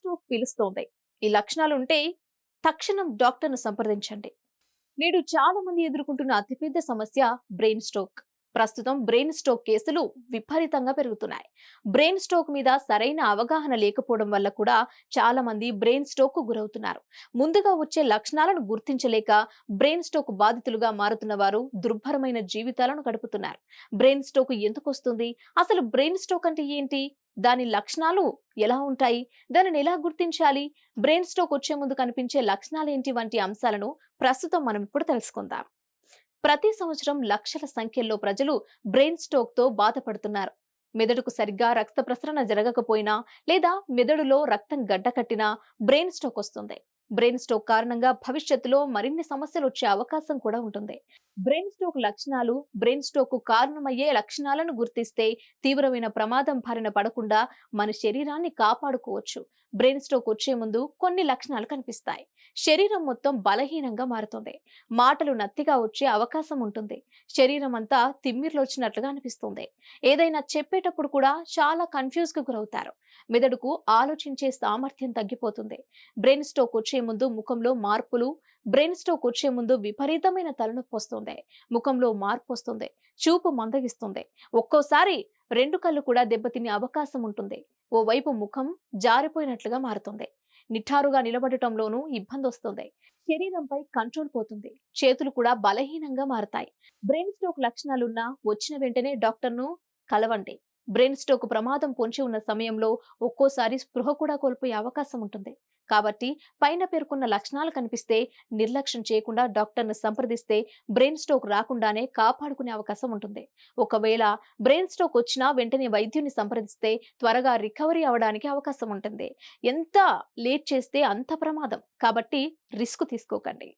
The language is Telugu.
స్ట్రోక్ పిలుస్తోంది. ఈ లక్షణాలుంటే తక్షణం డాక్టర్ను సంప్రదించండి. నేడు చాలా మంది ఎదుర్కొంటున్న అతిపెద్ద సమస్య బ్రెయిన్ స్ట్రోక్. ప్రస్తుతం బ్రెయిన్ స్ట్రోక్ కేసులు విపరీతంగా పెరుగుతున్నాయి. బ్రెయిన్ స్ట్రోక్ మీద సరైన అవగాహన లేకపోవడం వల్ల కూడా చాలా మంది బ్రెయిన్ స్ట్రోక్ కు గురవుతున్నారు. ముందుగా వచ్చే లక్షణాలను గుర్తించలేక బ్రెయిన్ స్ట్రోక్ బాధితులుగా మారుతున్న వారు దుర్భరమైన జీవితాలను గడుపుతున్నారు. బ్రెయిన్ స్ట్రోక్ ఎందుకు వస్తుంది? అసలు బ్రెయిన్ స్ట్రోక్ అంటే ఏంటి? దాని లక్షణాలు ఎలా ఉంటాయి? దానిని ఎలా గుర్తించాలి? బ్రెయిన్ స్ట్రోక్ వచ్చే ముందు కనిపించే లక్షణాలు ఏంటి వంటి అంశాలను ప్రస్తుతం మనం ఇప్పుడు తెలుసుకుందాం. ప్రతి సంవత్సరం లక్షల సంఖ్యలో ప్రజలు బ్రెయిన్ స్ట్రోక్ తో బాధపడుతున్నారు. మెదడుకు సరిగ్గా రక్త ప్రసరణ జరగకపోయినా లేదా మెదడులో రక్తం గడ్డకట్టినా బ్రెయిన్ స్ట్రోక్ వస్తుంది. బ్రెయిన్ స్ట్రోక్ కారణంగా భవిష్యత్తులో మరిన్ని సమస్యలు వచ్చే అవకాశం కూడా ఉంటుంది. బ్రెయిన్ స్ట్రోక్ లక్షణాలు, బ్రెయిన్ స్ట్రోక్ కు కారణమయ్యే లక్షణాలను గుర్తిస్తే తీవ్రమైన ప్రమాదం బారిన పడకుండా మన శరీరాన్ని కాపాడుకోవచ్చు. బ్రెయిన్ స్ట్రోక్ వచ్చే ముందు కొన్ని లక్షణాలు కనిపిస్తాయి. శరీరం మొత్తం బలహీనంగా మారుతుంది. మాటలు నత్తిగా వచ్చే అవకాశం ఉంటుంది. శరీరం అంతా తిమ్మిర్లొచ్చినట్లుగా అనిపిస్తుంది. ఏదైనా చెప్పేటప్పుడు కూడా చాలా కన్ఫ్యూజ్ కు గురవుతారు. మెదడుకు ఆలోచించే సామర్థ్యం తగ్గిపోతుంది. బ్రెయిన్ స్ట్రోక్ వచ్చే ముందు ముఖంలో మార్పులు, బ్రెయిన్ స్ట్రోక్ వచ్చే ముందు విపరీతమైన తలనొప్పి వస్తుంది. ముఖంలో మార్పు వస్తుంది. చూపు మందగిస్తుంది. ఒక్కోసారి రెండు కళ్ళు కూడా దెబ్బతినే అవకాశం ఉంటుంది. ఓవైపు ముఖం జారిపోయినట్లుగా మారుతుంది. నిఠారుగా నిలబడటంలోనూ ఇబ్బంది వస్తుంది. శరీరంపై కంట్రోల్ పోతుంది. చేతులు కూడా బలహీనంగా మారతాయి. బ్రెయిన్ స్ట్రోక్ లక్షణాలున్నా వచ్చిన వెంటనే డాక్టర్ను కలవండి. బ్రెయిన్ స్ట్రోక్ ప్రమాదం పొంచి ఉన్న సమయంలో ఒక్కోసారి స్పృహ కూడా కోల్పోయే అవకాశం ఉంటుంది. కాబట్టి పైన పేర్కొన్న లక్షణాలు కనిపిస్తే నిర్లక్ష్యం చేయకుండా డాక్టర్ను సంప్రదిస్తే బ్రెయిన్ స్ట్రోక్ రాకుండానే కాపాడుకునే అవకాశం ఉంటుంది. ఒకవేళ బ్రెయిన్ స్ట్రోక్ వచ్చినా వెంటనే వైద్యుని సంప్రదిస్తే త్వరగా రికవరీ అవడానికి అవకాశం ఉంటుంది. ఎంత లేట్ చేస్తే అంత ప్రమాదం. కాబట్టి రిస్క్ తీసుకోకండి.